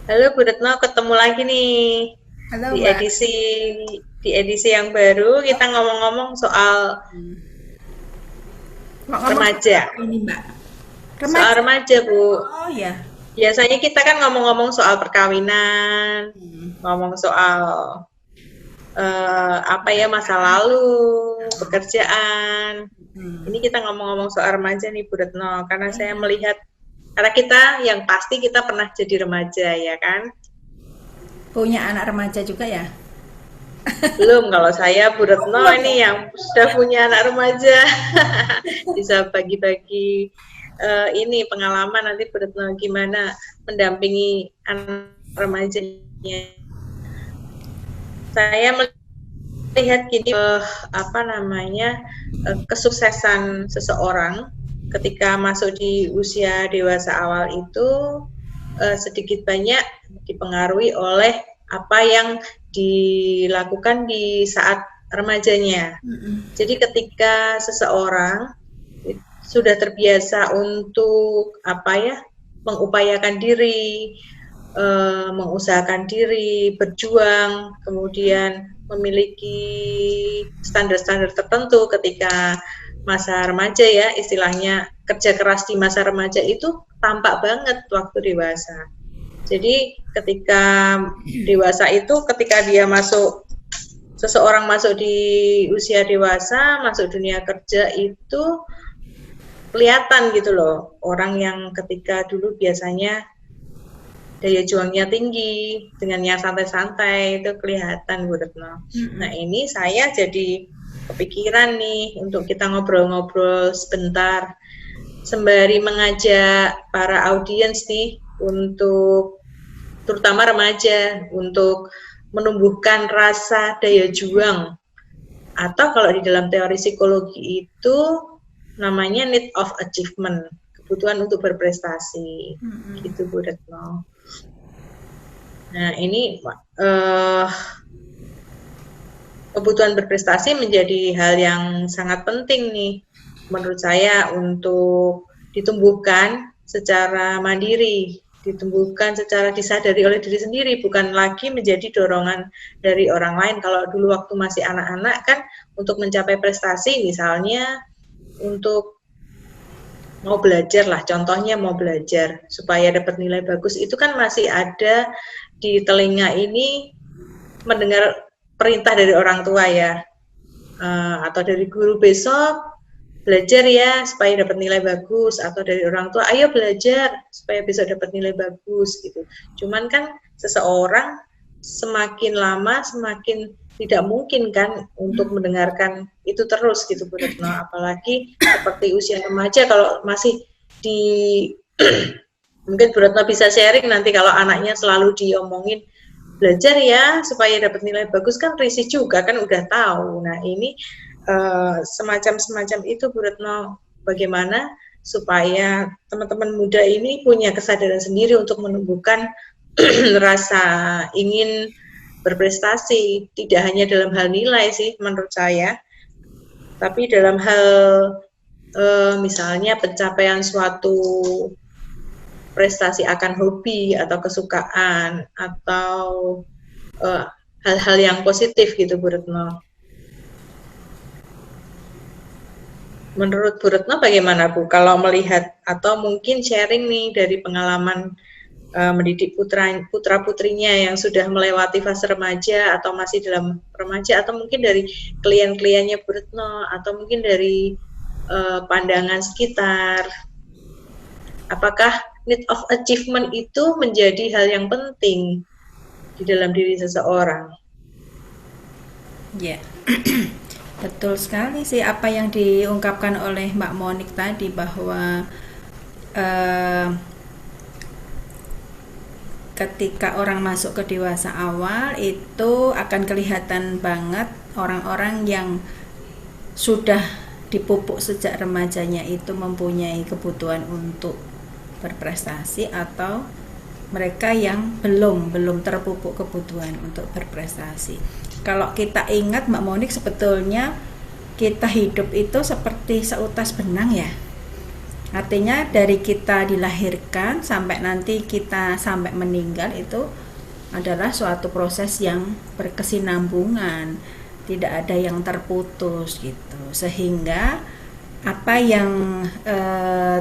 Halo Bu Retno, ketemu lagi nih Halo di Mbak. edisi yang baru. Kita ngomong-ngomong soal Mau ngomong soal remaja. apa ini Mbak? Soal Remaja. remaja, Bu. Oh ya. Biasanya kita kan ngomong-ngomong soal perkawinan, ngomong soal apa ya, masa lalu, pekerjaan. Ini kita ngomong-ngomong soal remaja nih Bu Retno, karena saya melihat karena kita yang pasti kita pernah jadi remaja ya kan. Punya anak remaja juga ya? Belum, kalau saya Bu Oh, Retno belum ini ya? yang sudah punya anak remaja. Bisa bagi-bagi ini pengalaman nanti Bu Retno gimana mendampingi anak remajanya. Saya melihat gini, apa namanya, kesuksesan seseorang ketika masuk di usia dewasa awal itu sedikit banyak dipengaruhi oleh apa yang dilakukan di saat remajanya. Jadi ketika seseorang sudah terbiasa untuk apa ya, mengupayakan diri, mengusahakan diri, berjuang, kemudian memiliki standar-standar tertentu ketika masa remaja ya, istilahnya kerja keras di masa remaja itu tampak banget waktu dewasa. Jadi ketika dewasa itu ketika dia masuk seseorang masuk di usia dewasa, masuk dunia kerja itu kelihatan gitu loh. Orang yang ketika dulu biasanya daya juangnya tinggi, dengan yang santai-santai itu kelihatan Bu Retno. Nah ini saya jadi kepikiran nih untuk kita ngobrol-ngobrol sebentar sembari mengajak para audiens nih untuk terutama remaja untuk menumbuhkan rasa daya juang atau kalau di dalam teori psikologi itu namanya need of achievement, kebutuhan untuk berprestasi gitu Bu Retno. Nah ini kebutuhan berprestasi menjadi hal yang sangat penting nih menurut saya untuk ditumbuhkan secara mandiri, ditumbuhkan secara disadari oleh diri sendiri, bukan lagi menjadi dorongan dari orang lain. Kalau dulu waktu masih anak-anak kan untuk mencapai prestasi misalnya untuk mau belajar lah, contohnya mau belajar supaya dapat nilai bagus itu kan masih ada di telinga ini mendengar perintah dari orang tua ya, atau dari guru besok belajar ya supaya dapat nilai bagus, atau dari orang tua ayo belajar supaya besok dapat nilai bagus gitu. Cuman kan seseorang semakin lama semakin tidak mungkin kan untuk mendengarkan itu terus gitu Bu Retno, apalagi seperti usia remaja kalau masih di mungkin Bu Retno bisa sharing nanti kalau anaknya selalu diomongin belajar ya supaya dapat nilai bagus kan risih juga kan udah tahu. Nah ini semacam itu Bu Retno, bagaimana supaya teman-teman muda ini punya kesadaran sendiri untuk menumbuhkan rasa ingin berprestasi, tidak hanya dalam hal nilai sih menurut saya, tapi dalam hal misalnya pencapaian suatu prestasi akan hobi atau kesukaan atau eh, hal-hal yang positif gitu Bu Retno. Menurut Bu Retno bagaimana Bu kalau melihat atau mungkin sharing nih dari pengalaman mendidik putra putrinya yang sudah melewati fase remaja atau masih dalam remaja atau mungkin dari klien-kliennya Bu Retno atau mungkin dari pandangan sekitar, apakah need of achievement itu menjadi hal yang penting di dalam diri seseorang? Ya. Betul sekali sih apa yang diungkapkan oleh Mbak Monik tadi bahwa eh, ketika orang masuk ke dewasa awal itu akan kelihatan banget orang-orang yang sudah dipupuk sejak remajanya itu mempunyai kebutuhan untuk berprestasi atau mereka yang belum terpupuk kebutuhan untuk berprestasi. Kalau kita ingat Mbak Monik, sebetulnya kita hidup itu seperti seutas benang ya. Artinya dari kita dilahirkan sampai nanti kita sampai meninggal itu adalah suatu proses yang berkesinambungan, tidak ada yang terputus gitu. Sehingga apa yang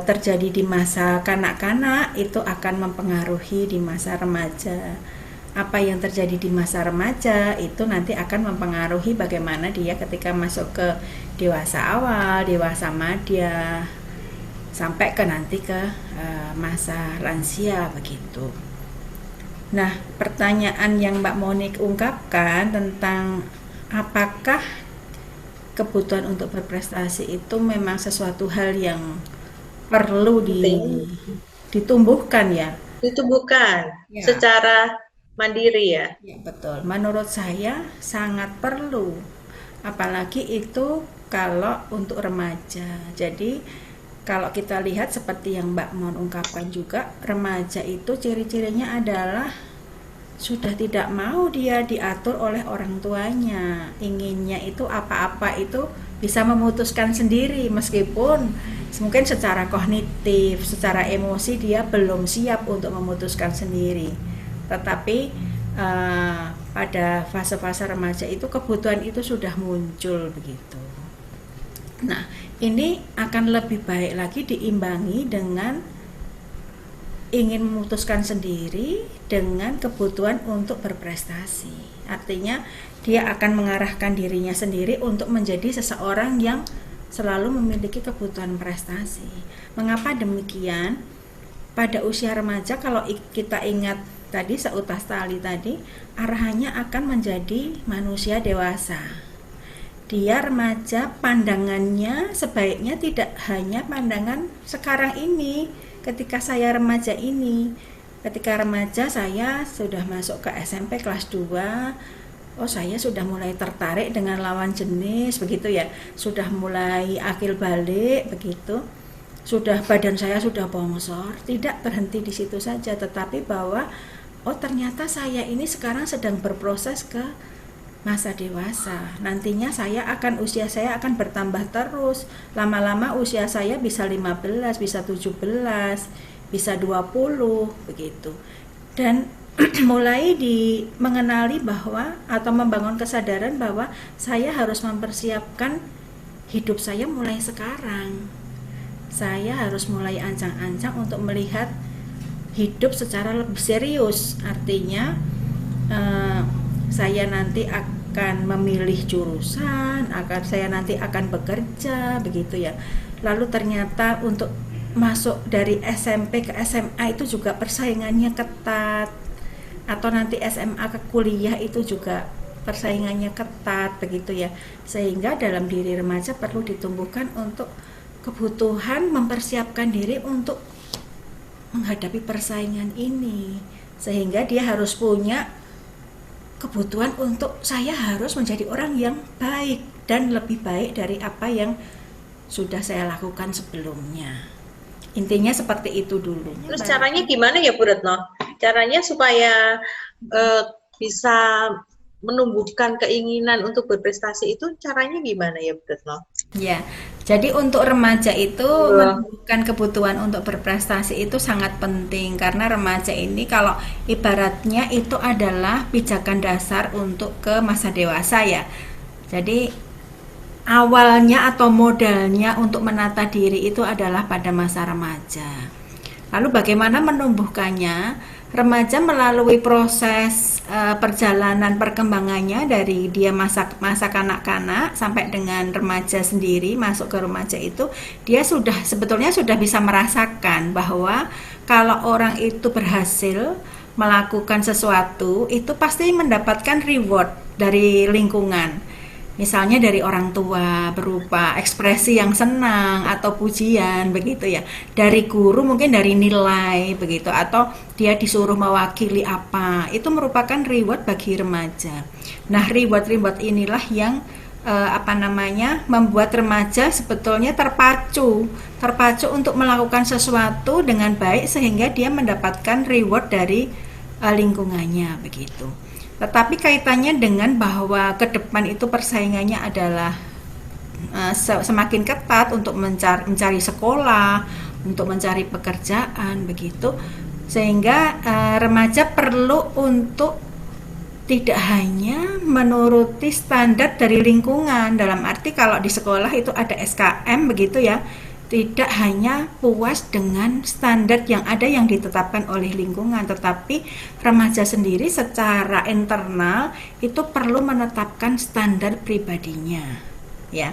terjadi di masa kanak-kanak itu akan mempengaruhi di masa remaja. Apa yang terjadi di masa remaja itu nanti akan mempengaruhi bagaimana dia ketika masuk ke dewasa awal, dewasa madya, sampai ke nanti ke masa lansia begitu. Nah, pertanyaan yang Mbak Monik ungkapkan tentang apakah kebutuhan untuk berprestasi itu memang sesuatu hal yang perlu ditumbuhkan ya? Ditumbuhkan Ya. secara mandiri ya. Ya, betul. Menurut saya sangat perlu. Apalagi itu kalau untuk remaja. Jadi kalau kita lihat seperti yang Mbak Mon ungkapkan juga, remaja itu ciri-cirinya adalah sudah tidak mau dia diatur oleh orang tuanya. Inginnya itu apa-apa itu bisa memutuskan sendiri, meskipun mungkin secara kognitif, secara emosi dia belum siap untuk memutuskan sendiri. Tetapi pada fase-fase remaja itu kebutuhan itu sudah muncul begitu. Nah, ini akan lebih baik lagi diimbangi dengan ingin memutuskan sendiri dengan kebutuhan untuk berprestasi. Artinya dia akan mengarahkan dirinya sendiri untuk menjadi seseorang yang selalu memiliki kebutuhan prestasi. Mengapa demikian? Pada usia remaja kalau kita ingat tadi seutas tali tadi, arahannya akan menjadi manusia dewasa. Dia remaja, pandangannya sebaiknya tidak hanya pandangan sekarang ini, ketika saya remaja ini. Ketika remaja saya sudah masuk ke SMP kelas 2, oh saya sudah mulai tertarik dengan lawan jenis begitu ya, sudah mulai akil balik begitu, sudah badan saya sudah bongsor. Tidak berhenti di situ saja, tetapi bahwa oh ternyata saya ini sekarang sedang berproses ke masa dewasa. Nantinya usia saya akan bertambah terus. Lama-lama usia saya bisa 15, bisa 17, bisa 20 begitu. Dan mulai mengenali bahwa atau membangun kesadaran bahwa saya harus mempersiapkan hidup saya mulai sekarang. Saya harus mulai ancang-ancang untuk melihat hidup secara lebih serius. Artinya saya nanti akan memilih jurusan, saya nanti akan bekerja begitu ya. Lalu ternyata untuk masuk dari SMP ke SMA itu juga persaingannya ketat, atau nanti SMA ke kuliah itu juga persaingannya ketat begitu ya. Sehingga dalam diri remaja perlu ditumbuhkan untuk kebutuhan mempersiapkan diri untuk menghadapi persaingan ini, sehingga dia harus punya kebutuhan untuk saya harus menjadi orang yang baik dan lebih baik dari apa yang sudah saya lakukan sebelumnya. Intinya seperti itu dulu. Terus caranya gimana ya Bu Retno? Caranya supaya bisa menumbuhkan keinginan untuk berprestasi itu caranya gimana ya Bu Retno? Ya, jadi untuk remaja itu menumbuhkan kebutuhan untuk berprestasi itu sangat penting, karena remaja ini kalau ibaratnya itu adalah pijakan dasar untuk ke masa dewasa ya. Jadi awalnya atau modalnya untuk menata diri itu adalah pada masa remaja. Lalu bagaimana menumbuhkannya? Remaja melalui proses perjalanan perkembangannya dari dia masa kanak-kanak sampai dengan remaja sendiri, masuk ke remaja itu dia sebetulnya sudah bisa merasakan bahwa kalau orang itu berhasil melakukan sesuatu itu pasti mendapatkan reward dari lingkungan. Misalnya dari orang tua berupa ekspresi yang senang atau pujian begitu ya. Dari guru mungkin dari nilai begitu, atau dia disuruh mewakili apa. Itu merupakan reward bagi remaja. Nah, reward inilah yang membuat remaja sebetulnya terpacu untuk melakukan sesuatu dengan baik sehingga dia mendapatkan reward dari lingkungannya begitu. Tetapi kaitannya dengan bahwa ke depan itu persaingannya adalah semakin ketat untuk mencari sekolah, untuk mencari pekerjaan begitu. Sehingga remaja perlu untuk tidak hanya menuruti standar dari lingkungan, dalam arti kalau di sekolah itu ada SKM begitu ya, tidak hanya puas dengan standar yang ada yang ditetapkan oleh lingkungan, tetapi remaja sendiri secara internal itu perlu menetapkan standar pribadinya ya.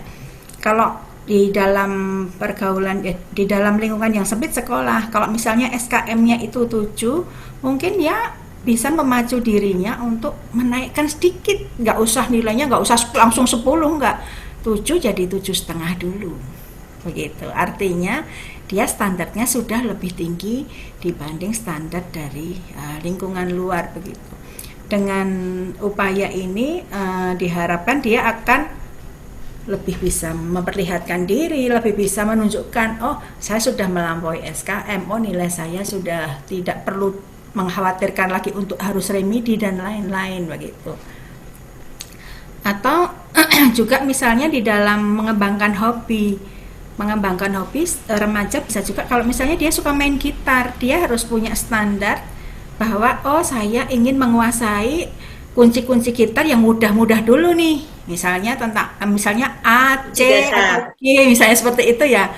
Kalau di dalam pergaulan di dalam lingkungan yang sempit sekolah, kalau misalnya SKM-nya itu 7, mungkin ya bisa memacu dirinya untuk menaikkan sedikit, nggak usah nilainya nggak usah langsung 10, nggak, 7 jadi 7,5 dulu begitu. Artinya dia standarnya sudah lebih tinggi dibanding standar dari lingkungan luar begitu. Dengan upaya ini diharapkan dia akan lebih bisa memperlihatkan diri, lebih bisa menunjukkan, oh saya sudah melampaui SKM, oh nilai saya sudah tidak perlu mengkhawatirkan lagi untuk harus remedi dan lain-lain begitu. Atau juga misalnya di dalam mengembangkan hobi, remaja bisa juga kalau misalnya dia suka main gitar, dia harus punya standar bahwa oh saya ingin menguasai kunci-kunci gitar yang mudah-mudah dulu nih, misalnya misalnya A, C, atau G, misalnya seperti itu ya.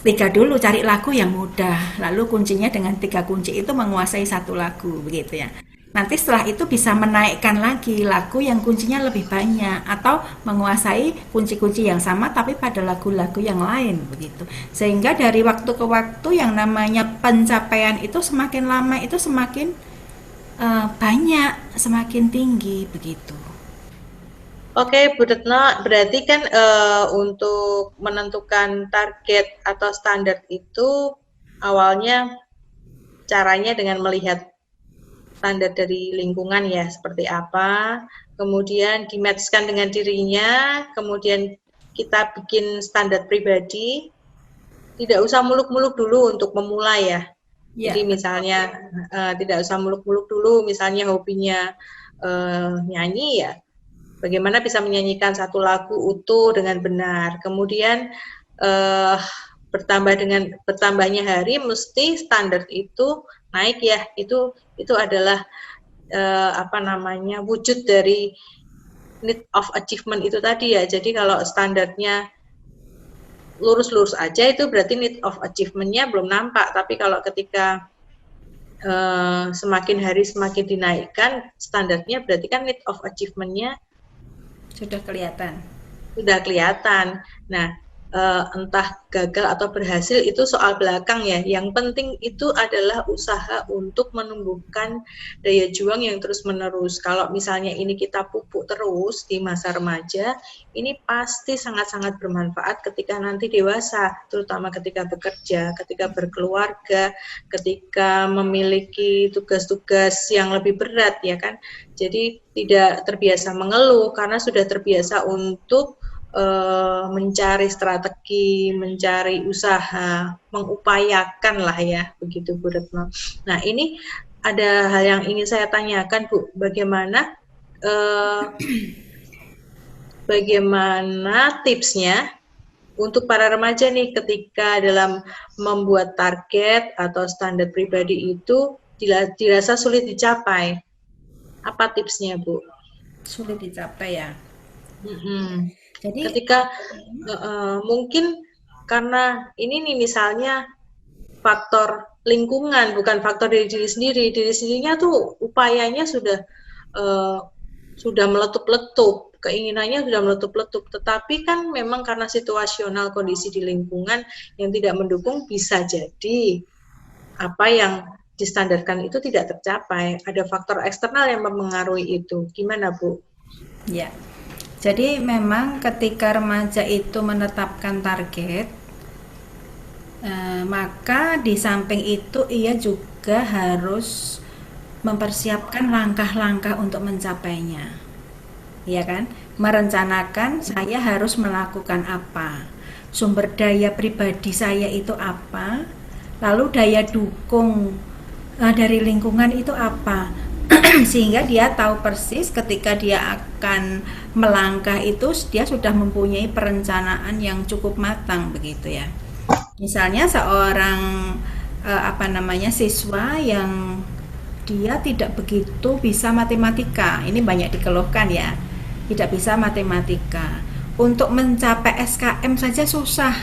3 dulu, cari lagu yang mudah, lalu kuncinya dengan 3 kunci itu menguasai 1 lagu begitu ya. Nanti setelah itu bisa menaikkan lagi lagu yang kuncinya lebih banyak, atau menguasai kunci-kunci yang sama tapi pada lagu-lagu yang lain begitu. Sehingga dari waktu ke waktu yang namanya pencapaian itu semakin lama itu semakin banyak, semakin tinggi begitu. Oke, Bu Retno, berarti kan untuk menentukan target atau standar itu awalnya caranya dengan melihat standar dari lingkungan ya, seperti apa, kemudian di-match-kan dengan dirinya, kemudian kita bikin standar pribadi, tidak usah muluk-muluk dulu untuk memulai ya. Jadi misalnya tidak usah muluk-muluk dulu, misalnya hobinya nyanyi ya, bagaimana bisa menyanyikan 1 lagu utuh dengan benar. Kemudian bertambahnya hari mesti standar itu naik ya. Itu adalah wujud dari need of achievement itu tadi ya. Jadi kalau standarnya lurus-lurus aja itu berarti need of achievement-nya belum nampak. Tapi kalau ketika semakin hari semakin dinaikkan standarnya, berarti kan need of achievement-nya sudah kelihatan. Nah, entah gagal atau berhasil itu soal belakang ya. Yang penting itu adalah usaha untuk menumbuhkan daya juang yang terus-menerus. Kalau misalnya ini kita pupuk terus di masa remaja, ini pasti sangat-sangat bermanfaat ketika nanti dewasa, terutama ketika bekerja, ketika berkeluarga, ketika memiliki tugas-tugas yang lebih berat ya kan. Jadi tidak terbiasa mengeluh karena sudah terbiasa untuk mencari strategi, mencari usaha, mengupayakan lah ya, begitu Bu Retno. Nah ini ada hal yang ingin saya tanyakan Bu, bagaimana tipsnya untuk para remaja nih ketika dalam membuat target atau standar pribadi itu dirasa sulit dicapai, apa tipsnya Bu? Sulit dicapai ya. Jadi ketika mungkin karena ini nih misalnya faktor lingkungan bukan faktor dari diri sendiri, diri sendirinya tuh upayanya sudah meletup-letup, keinginannya sudah meletup-letup, tetapi kan memang karena situasional kondisi di lingkungan yang tidak mendukung, bisa jadi apa yang distandarkan itu tidak tercapai, ada faktor eksternal yang mempengaruhi itu. Gimana Bu? Ya. Jadi memang ketika remaja itu menetapkan target, maka di samping itu ia juga harus mempersiapkan langkah-langkah untuk mencapainya, ya kan? Merencanakan saya harus melakukan apa, sumber daya pribadi saya itu apa, lalu daya dukung dari lingkungan itu apa. Sehingga dia tahu persis ketika dia akan melangkah itu dia sudah mempunyai perencanaan yang cukup matang begitu ya. Misalnya seorang apa namanya siswa yang dia tidak begitu bisa matematika, ini banyak dikeluhkan ya, tidak bisa matematika. Untuk mencapai SKM saja susah.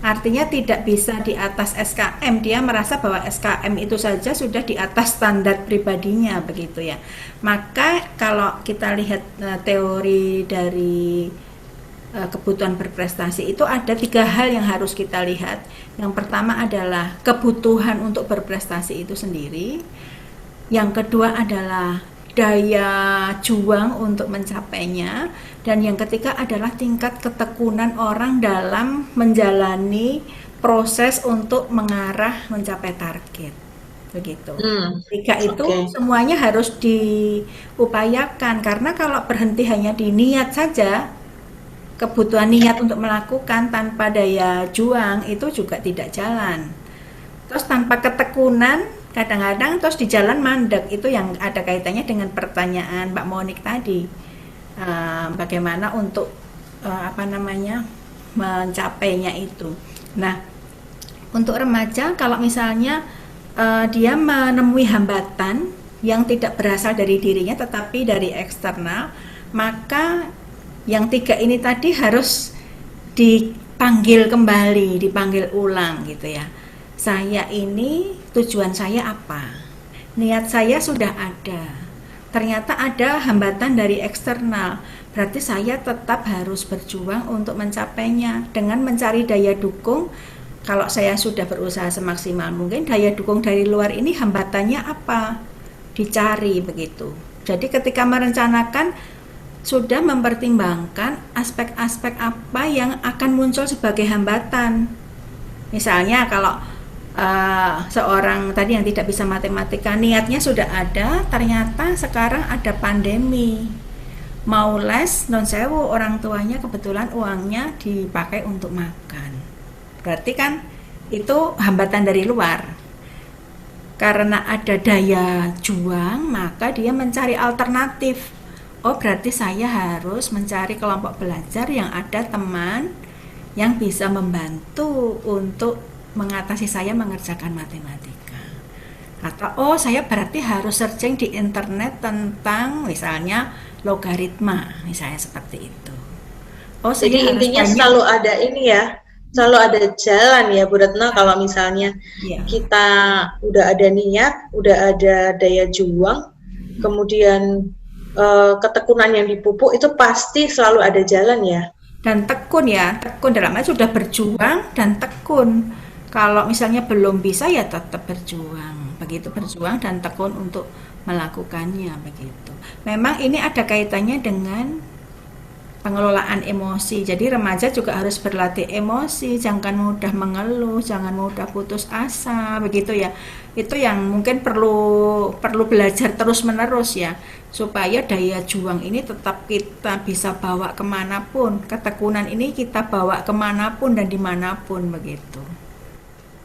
Artinya tidak bisa di atas SKM, dia merasa bahwa SKM itu saja sudah di atas standar pribadinya begitu ya. Maka kalau kita lihat teori dari kebutuhan berprestasi itu ada 3 hal yang harus kita lihat. Yang pertama adalah kebutuhan untuk berprestasi itu sendiri. Yang kedua adalah daya juang untuk mencapainya, dan yang ketiga adalah tingkat ketekunan orang dalam menjalani proses untuk mengarah mencapai target begitu. Tiga itu Oke. semuanya harus diupayakan, karena kalau berhenti hanya di niat saja, kebutuhan niat untuk melakukan tanpa daya juang itu juga tidak jalan. Terus tanpa ketekunan kadang-kadang terus di jalan mandek, itu yang ada kaitannya dengan pertanyaan Mbak Monik tadi. Bagaimana untuk apa namanya mencapainya itu. Nah, untuk remaja kalau misalnya dia menemui hambatan yang tidak berasal dari dirinya tetapi dari eksternal, maka yang 3 ini tadi harus dipanggil kembali, dipanggil ulang gitu ya. Saya ini tujuan saya apa? Niat saya sudah ada. Ternyata ada hambatan dari eksternal. Berarti saya tetap harus berjuang untuk mencapainya dengan mencari daya dukung. Kalau saya sudah berusaha semaksimal mungkin, daya dukung dari luar ini hambatannya apa? Dicari begitu. Jadi ketika merencanakan sudah mempertimbangkan aspek-aspek apa yang akan muncul sebagai hambatan. Misalnya kalau seorang tadi yang tidak bisa matematika, niatnya sudah ada, ternyata sekarang ada pandemi, mau les non sewu, orang tuanya kebetulan uangnya dipakai untuk makan, berarti kan itu hambatan dari luar. Karena ada daya juang, maka dia mencari alternatif. Oh, berarti saya harus mencari kelompok belajar yang ada teman yang bisa membantu untuk mengatasi saya mengerjakan matematika. Atau oh, saya berarti harus searching di internet tentang misalnya logaritma, misalnya seperti itu. Oh, Jadi saya harus intinya banyak. selalu ada ini ya, selalu ada jalan ya Bu Retno, kalau misalnya Ya, kita udah ada niat, udah ada daya juang, kemudian ketekunan yang dipupuk itu pasti selalu ada jalan ya. dan tekun ya, tekun dalam arti sudah berjuang dan tekun. Kalau misalnya belum bisa ya tetap berjuang, begitu, berjuang dan tekun untuk melakukannya begitu. Memang ini ada kaitannya dengan pengelolaan emosi. Jadi remaja juga harus berlatih emosi, jangan mudah mengeluh, jangan mudah putus asa, begitu ya. Itu yang mungkin perlu perlu belajar terus-menerus ya, supaya daya juang ini tetap kita bisa bawa kemanapun, ketekunan ini kita bawa kemanapun dan dimanapun begitu.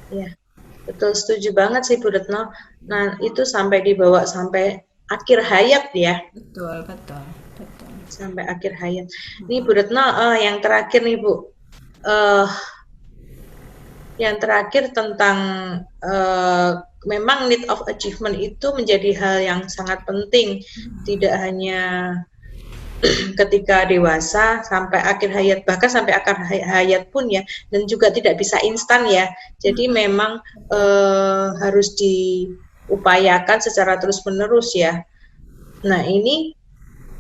Ya, betul, setuju banget sih Bu Retno. Nah, itu sampai dibawa sampai akhir hayat ya, Betul, betul, betul. sampai akhir hayat. Nih Bu Retno, yang terakhir nih Bu, eh yang terakhir tentang memang need of achievement itu menjadi hal yang sangat penting, tidak hanya ketika dewasa sampai akhir hayat, bahkan sampai akhir hayat pun ya, dan juga tidak bisa instan ya. Jadi memang harus diupayakan secara terus-menerus ya. Nah ini,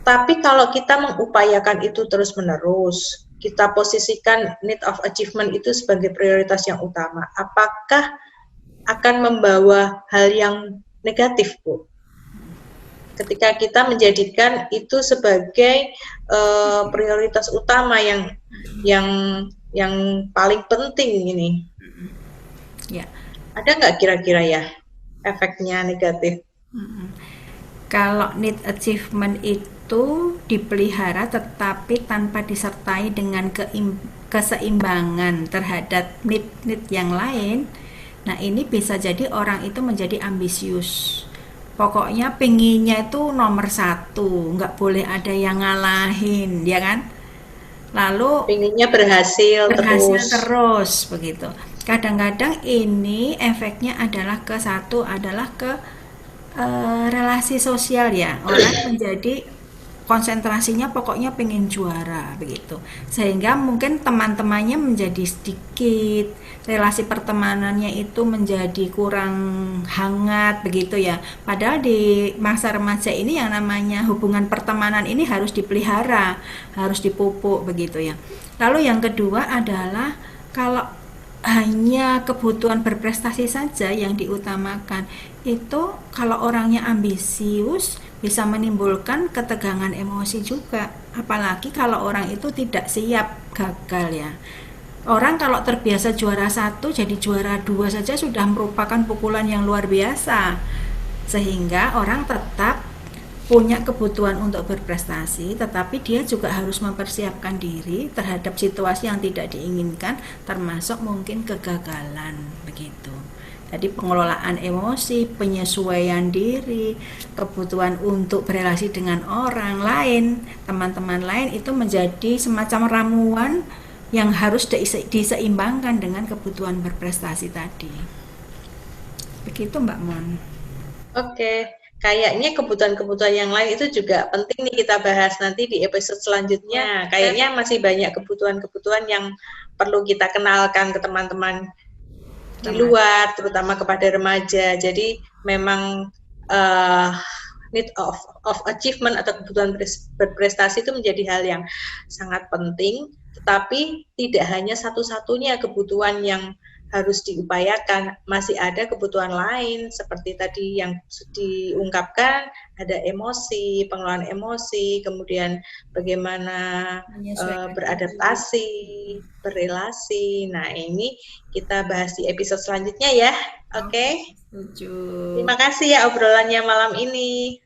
tapi kalau kita mengupayakan itu terus-menerus, kita posisikan need of achievement itu sebagai prioritas yang utama, apakah akan membawa hal yang negatif, Bu? Ketika kita menjadikan itu sebagai prioritas utama yang yang paling penting ini, Ya. ada nggak kira-kira ya efeknya negatif? Kalau need achievement itu dipelihara tetapi tanpa disertai dengan keseimbangan terhadap need-need yang lain, nah ini bisa jadi orang itu menjadi ambisius. Pokoknya pengennya itu nomor 1, nggak boleh ada yang ngalahin, ya kan? Lalu Pinginnya berhasil berhasil terus. terus begitu. Kadang-kadang ini efeknya adalah ke satu adalah ke relasi sosial ya. Orang menjadi konsentrasinya pokoknya pengen juara begitu. Sehingga mungkin teman-temannya menjadi sedikit, relasi pertemanannya itu menjadi kurang hangat begitu ya. Padahal di masa remaja ini yang namanya hubungan pertemanan ini harus dipelihara, harus dipupuk begitu ya. Lalu yang kedua adalah kalau hanya kebutuhan berprestasi saja yang diutamakan, itu kalau orangnya ambisius bisa menimbulkan ketegangan emosi juga, apalagi kalau orang itu tidak siap gagal ya. Orang kalau terbiasa juara satu jadi juara dua saja sudah merupakan pukulan yang luar biasa, sehingga orang tetap punya kebutuhan untuk berprestasi, tetapi dia juga harus mempersiapkan diri terhadap situasi yang tidak diinginkan, termasuk mungkin kegagalan begitu. Jadi pengelolaan emosi, penyesuaian diri, kebutuhan untuk berelasi dengan orang lain, teman-teman lain itu menjadi semacam ramuan yang harus diseimbangkan dengan kebutuhan berprestasi tadi. Begitu Mbak Mon. Oke, kayaknya kebutuhan-kebutuhan yang lain itu juga penting nih kita bahas nanti di episode selanjutnya. Kayaknya masih banyak kebutuhan-kebutuhan yang perlu kita kenalkan ke teman-teman di luar, terutama kepada remaja. Jadi memang need of achievement atau kebutuhan berprestasi itu menjadi hal yang sangat penting, tetapi tidak hanya satu-satunya kebutuhan yang harus diupayakan, masih ada kebutuhan lain seperti tadi yang diungkapkan, ada emosi, pengelolaan emosi, kemudian bagaimana beradaptasi, berrelasi. Nah, ini kita bahas di episode selanjutnya ya. Oke. Setuju. Terima kasih ya obrolannya malam ini.